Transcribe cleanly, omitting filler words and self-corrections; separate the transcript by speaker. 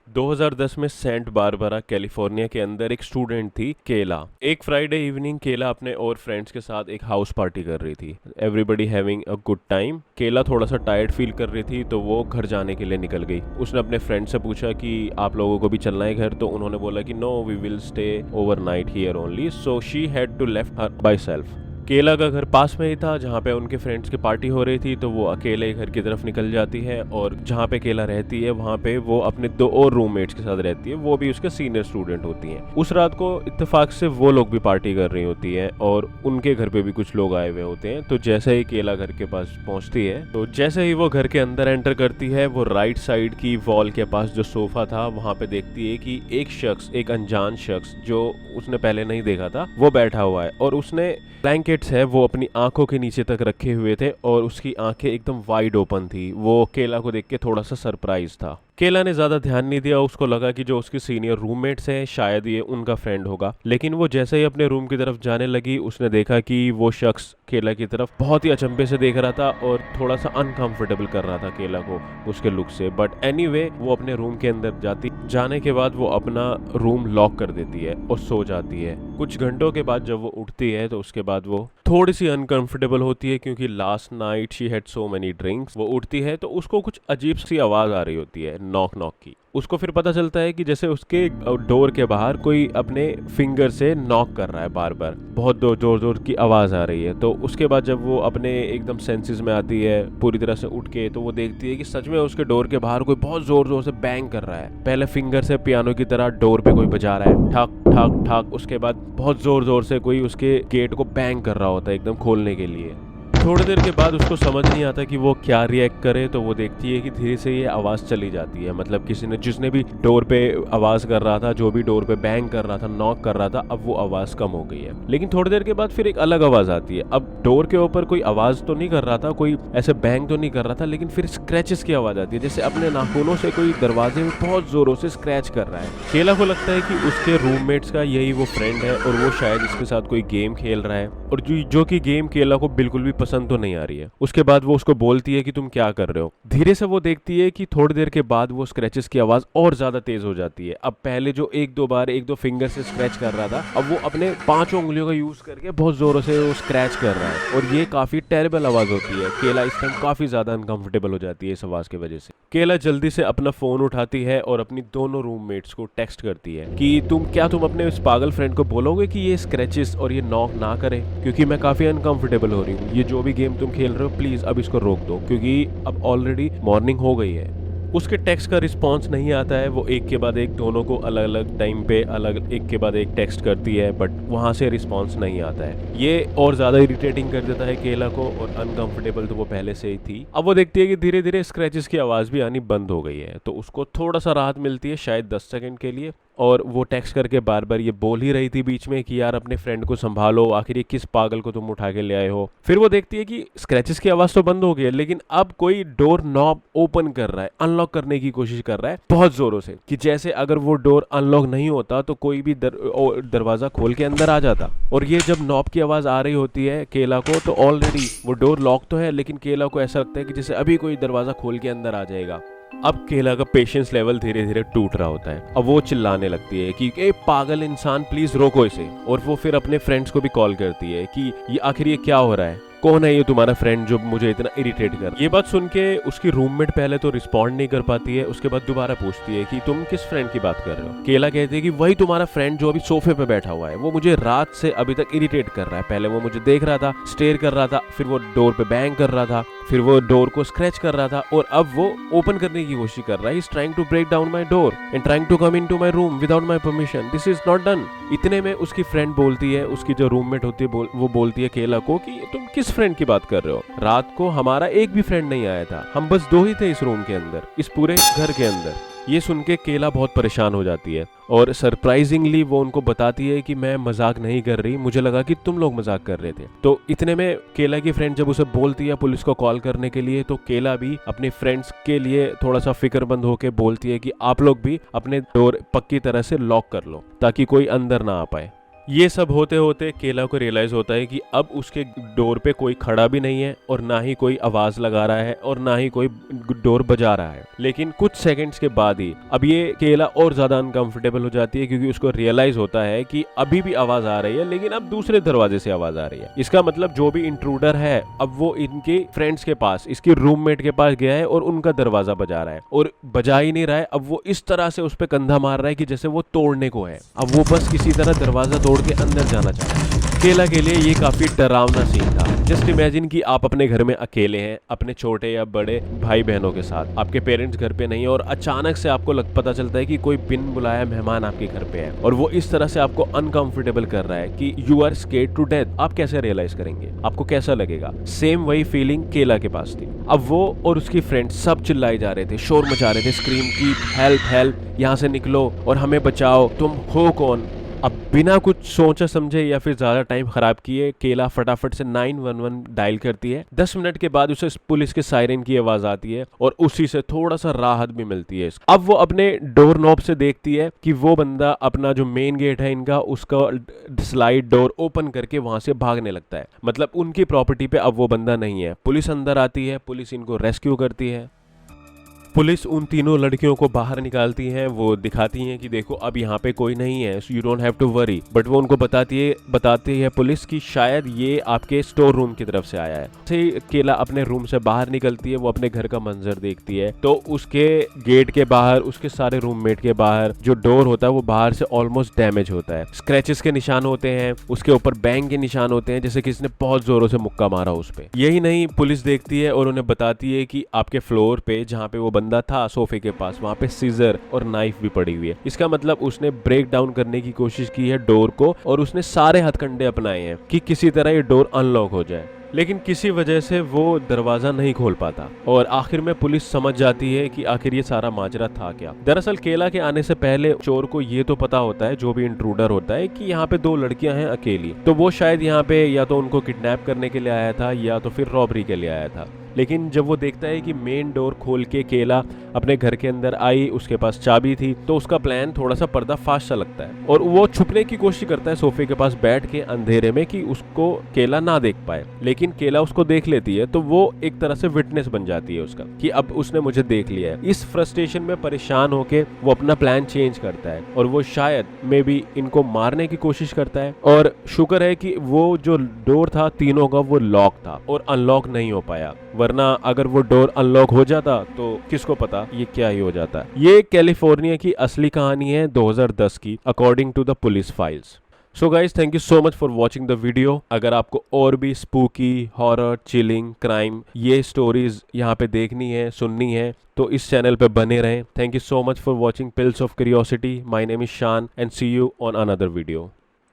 Speaker 1: 2010 में Saint Barbara California के अंदर एक स्टूडेंट थी केला। एक फ्राइडे इवनिंग केला अपने और फ्रेंड्स के साथ एक हाउस पार्टी कर रही थी। Everybody having a good time. केला थोड़ा सा टायर्ड फील कर रही थी तो वो घर जाने के लिए निकल गई। उसने अपने फ्रेंड से पूछा कि आप लोगों को भी चलना है घर, तो उन्होंने बोला कि no, we will stay overnight here only. So she had to left her by self. केला का घर पास में ही था जहाँ पे उनके फ्रेंड्स की पार्टी हो रही थी, तो वो अकेले घर की तरफ निकल जाती है और जहाँ पे केला रहती है वहाँ पे वो अपने दो और रूममेट्स के साथ रहती है, वो भी उसके सीनियर स्टूडेंट होती हैं। उस रात को इत्तेफाक से वो लोग भी पार्टी कर रही होती हैं और उनके घर पे भी कुछ लोग आए हुए होते हैं। तो जैसे ही केला घर के पास पहुँचती है, तो जैसे ही वो घर के अंदर एंटर करती है, वो राइट साइड की वॉल के पास जो सोफा था वहाँ पे देखती है कि एक शख्स, एक अनजान शख्स जो उसने पहले नहीं देखा था, वो बैठा हुआ है और उसने ब्लैंकेट्स है वो अपनी आंखों के नीचे तक रखे हुए थे और उसकी आंखें एकदम वाइड ओपन थी। वो केला को देख के थोड़ा सा सरप्राइज था। केला ने ज्यादा ध्यान नहीं दिया, उसको लगा कि जो उसके सीनियर रूममेट्स हैं शायद ये उनका फ्रेंड होगा। लेकिन वो जैसे ही अपने रूम की तरफ जाने लगी, उसने देखा कि वो शख्स केला की तरफ बहुत ही अचंभे से देख रहा था और थोड़ा सा अनकंफर्टेबल कर रहा था केला को उसके लुक से। बट एनीवे वो अपने रूम के अंदर जाने के बाद वो अपना रूम लॉक कर देती है और सो जाती है। कुछ घंटों के बाद जब वो उठती है तो उसके बाद वो थोड़ी सी अनकंफर्टेबल होती है क्योंकि last night she had so many drinks. वो उठती है तो उसको कुछ अजीब सी आवाज आ रही होती है, नॉक नॉक की। उसको फिर पता चलता है कि जैसे उसके डोर के बाहर कोई अपने फिंगर से नॉक कर रहा है बार बार, बहुत जोर जोर की आवाज आ रही है। तो उसके बाद जब वो अपने एकदम सेंसेस में आती है पूरी तरह से उठ के, तो वो देखती है कि सच में उसके डोर के बाहर कोई बहुत जोर जोर से बैंग कर रहा है। पहले फिंगर से पियानो की तरह डोर पे कोई बजा रहा है, ठक ठक ठक। उसके बाद बहुत जोर जोर से कोई उसके गेट को बैंग कर रहा होता है एकदम खोलने के लिए। थोड़ी देर के बाद उसको समझ नहीं आता कि वो क्या रिएक्ट करे, तो वो देखती है कि धीरे से ये आवाज़ चली जाती है। मतलब जिसने भी डोर पे आवाज़ कर रहा था, जो भी डोर पे बैंग कर रहा था, नॉक कर रहा था, अब वो आवाज़ कम हो गई है। लेकिन थोड़ी देर के बाद फिर एक अलग आवाज़ आती है। अब डोर के ऊपर कोई आवाज़ तो नहीं कर रहा था, कोई ऐसे बैंग तो नहीं कर रहा था, लेकिन फिर स्क्रैचेस की आवाज़ आती है, जैसे अपने नाखूनों से कोई दरवाजे में बहुत जोरों से स्क्रैच कर रहा है। केला को लगता है कि उसके रूममेट्स का यही वो फ्रेंड है और वो शायद इसके साथ कोई गेम खेल रहा है, और जो कि गेम केला को बिल्कुल भी पसंद तो नहीं आ रही है। उसके बाद वो उसको बोलती है कि तुम क्या कर रहे हो। धीरे से वो देखती है कि थोड़ी देर के बाद वो स्क्रैचेस की आवाज और ज्यादा तेज हो जाती है। अब पहले जो एक दो फिंगर से स्क्रैच कर रहा था, अब वो अपने 5 उंगलियों का यूज करके बहुत जोरों से वो स्क्रैच कर रहा है और ये काफी टेरेबल आवाज होती है। केला इस टाइम काफी ज्यादा अनकंफर्टेबल हो जाती है इस आवाज की वजह से। केला जल्दी से अपना फोन उठाती है और अपनी दोनों रूममेट्स को टेक्स्ट करती है कि तुम अपने इस पागल फ्रेंड को बोलोगे कि ये स्क्रैचेस और ये नॉक ना करे, क्योंकि मैं काफी अनकंफर्टेबल हो रही हूँ। ये जो भी गेम तुम खेल रहे हो प्लीज अब इसको रोक दो, क्योंकि अब ऑलरेडी मॉर्निंग हो गई है। उसके टेक्स्ट का रिस्पांस नहीं आता है। वो एक के बाद एक दोनों को अलग अलग टाइम पे एक के बाद एक टेक्स्ट करती है, बट वहां से रिस्पांस नहीं आता है। ये और ज्यादा इरिटेटिंग कर देता है केला को, और अनकंफर्टेबल तो वो पहले से ही थी। अब वो देखती है कि धीरे धीरे स्क्रैचेस की आवाज भी आनी बंद हो गई है, तो उसको थोड़ा सा राहत मिलती है, शायद 10 सेकंड के लिए। और वो टेक्स्ट करके बार बार ये बोल ही रही थी बीच में कि यार अपने फ्रेंड को संभालो, आखिर ये किस पागल को तुम उठा के ले आए हो। फिर वो देखती है कि स्क्रैचेस की आवाज तो बंद हो गई है, लेकिन अब कोई डोर नॉब ओपन कर रहा है, अनलॉक करने की कोशिश कर रहा है बहुत जोरों से, कि जैसे अगर वो डोर अनलॉक नहीं होता तो कोई भी दरवाजा खोल के अंदर आ जाता। और ये जब नॉब की आवाज आ रही होती है केला को, तो ऑलरेडी वो डोर लॉक तो है, लेकिन केला को ऐसा लगता है कि जैसे अभी कोई दरवाजा खोल के अंदर आ जाएगा। अब केला का पेशेंस लेवल धीरे धीरे टूट रहा होता है। अब वो चिल्लाने लगती है कि ए पागल इंसान, प्लीज रोको इसे। और वो फिर अपने फ्रेंड्स को भी कॉल करती है कि ये आखिर ये क्या हो रहा है, कौन है ये तुम्हारा फ्रेंड जो मुझे इतना इरिटेट कर। ये बात सुन के उसकी रूममेट पहले तो रिस्पॉन्ड नहीं कर पाती है, उसके बाद दोबारा पूछती है कि तुम किस फ्रेंड की बात कर रहे हो। केला कहती है कि वही तुम्हारा फ्रेंड जो अभी सोफे पे बैठा हुआ है, वो मुझे रात से अभी तक इरिटेट कर रहा है। पहले वो मुझे देख रहा था, स्टेयर कर रहा था, फिर वो डोर पे बैंग कर रहा था, फिर वो डोर को स्क्रैच कर रहा था, और अब वो ओपन करने की कोशिश कर रहा है। He's trying to break down my door and trying to come into my room without my permission. This is not done. इतने में उसकी फ्रेंड बोलती है, उसकी जो रूममेट होती है वो बोलती है केला को कि तुम किस फ्रेंड की बात कर रहे हो, रात को हमारा एक भी फ्रेंड नहीं आया था, हम बस 2 ही थे इस रूम के अंदर, इस पूरे घर के अंदर। ये सुन के केला बहुत परेशान हो जाती है और सरप्राइजिंगली वो उनको बताती है कि मैं मजाक नहीं कर रही, मुझे लगा कि तुम लोग मजाक कर रहे थे। तो इतने में केला की फ्रेंड जब उसे बोलती है पुलिस को कॉल करने के लिए, तो केला भी अपने फ्रेंड्स के लिए थोड़ा सा फिक्रमंद होकर बोलती है कि आप लोग भी अपने डोर पक्की तरह से लॉक कर लो ताकि कोई अंदर ना आ पाए। ये सब होते होते केला को रियलाइज होता है कि अब उसके डोर पे कोई खड़ा भी नहीं है और ना ही कोई आवाज लगा रहा है और ना ही कोई डोर बजा रहा है। लेकिन कुछ सेकंड्स के बाद ही अब ये केला और ज्यादा अनकंफर्टेबल हो जाती है, क्योंकि उसको रियलाइज होता है कि अभी भी आवाज आ रही है, लेकिन अब दूसरे दरवाजे से आवाज आ रही है। इसका मतलब जो भी इंट्रूडर है अब वो इनके फ्रेंड्स के पास, इसके रूममेट के पास गया है और उनका दरवाजा बजा रहा है, और बजा ही नहीं रहा है, अब वो इस तरह से उस पर कंधा मार रहा है कि जैसे वो तोड़ने को है। अब वो बस किसी तरह दरवाजा तोड़ के अंदर जाना चाहता है। केला के लिए ये काफी डरावना सीन था। जस्ट इमेजिन कि आप अपने घर में अकेले हैं अपने छोटे या बड़े भाई बहनों के साथ, आपके पेरेंट्स घर पे नहीं, और अचानक से आपको पता चलता है कि कोई बिन बुलाया मेहमान आपके घर पे है और वो इस तरह से आपको अनकंफर्टेबल कर रहा है कि you are scared to death. आप कैसे रियलाइज करेंगे, आपको कैसा लगेगा? सेम वही फीलिंग केला के पास थी। अब वो और उसकी फ्रेंड सब चिल्लाए जा रहे थे, शोर मचा रहे थे, स्क्रीम की हेल्प हेल्प, यहाँ से निकलो और हमें बचाओ, तुम हो कौन? अब बिना कुछ सोचा समझे या फिर ज्यादा टाइम खराब किए केला फटाफट से 911 डायल करती है। 10 मिनट के बाद उसे पुलिस के सायरन की आवाज आती है और उसी से थोड़ा सा राहत भी मिलती है। अब वो अपने डोर नॉब से देखती है कि वो बंदा अपना जो मेन गेट है इनका, उसका स्लाइड डोर ओपन करके वहां से भागने लगता है। मतलब उनकी प्रॉपर्टी पे अब वो बंदा नहीं है। पुलिस अंदर आती है, पुलिस इनको रेस्क्यू करती है। पुलिस उन तीनों लड़कियों को बाहर निकालती है, वो दिखाती हैं कि देखो अब यहाँ पे कोई नहीं है, you don't have to worry. But वो उनको बताती है पुलिस कि शायद ये आपके स्टोर रूम की तरफ से आया है। से केला अपने रूम से बाहर निकलती है, वो अपने घर का मंजर देखती है तो उसके गेट के बाहर, उसके सारे रूममेट के बाहर जो डोर होता है वो बाहर से ऑलमोस्ट डैमेज होता है। स्क्रैचेस के निशान होते हैं, उसके ऊपर बैंग के निशान होते हैं, जैसे किसी ने बहुत जोरों से मुक्का मारा उस पे। यही नहीं, पुलिस देखती है और उन्हें बताती है कि आपके फ्लोर पे जहाँ पे वो बंदा था सोफे के पास, वहां पे सीजर और नाइफ भी पड़ी हुई है। इसका मतलब उसने ब्रेक डाउन करने की कोशिश की है डोर को और उसने सारे हथकंडे अपनाए हैं कि किसी तरह ये डोर अनलॉक हो जाए, लेकिन किसी वजह से वो दरवाजा नहीं खोल पाता और आखिर में पुलिस समझ जाती है कि आखिर ये सारा माजरा था क्या। दरअसल केला के आने से पहले चोर को ये तो पता होता है, जो भी इंट्रूडर होता है, कि यहाँ पे 2 लड़कियां हैं अकेली, तो वो शायद यहाँ पे या तो उनको किडनैप करने के लिए आया था या तो फिर रॉबरी के लिए आया था। लेकिन जब वो देखता है कि मेन डोर खोल के केला अपने घर के अंदर आई, उसके पास चाबी थी, तो उसका प्लान थोड़ा सा पर्दाफाश सा लगता है और वो छुपने की कोशिश करता है सोफे के पास बैठ के अंधेरे में कि उसको केला ना देख पाए। लेकिन केला उसको देख लेती है तो वो एक तरह से विटनेस बन जाती है उसका कि अब उसने मुझे देख लिया है। इस फ्रस्ट्रेशन में परेशान होके वो अपना प्लान चेंज करता है और वो शायद मे बी इनको मारने की कोशिश करता है। और शुक्र है कि वो जो डोर था तीनों का वो लॉक था और अनलॉक नहीं हो पाया, वरना अगर वो डोर अनलॉक हो जाता तो किसको पता ये क्या ही हो जाता। ये कैलिफोर्निया की असली कहानी है 2010 की, according to the police files. So guys, thank you so much for watching the video. अगर आपको और भी स्पूकी, हॉरर, चिलिंग, क्राइम ये स्टोरीज यहाँ पे देखनी है, सुननी है, तो इस चैनल पे बने रहें। Thank you so much for watching pills of curiosity. My name is Shaan and see you on another video.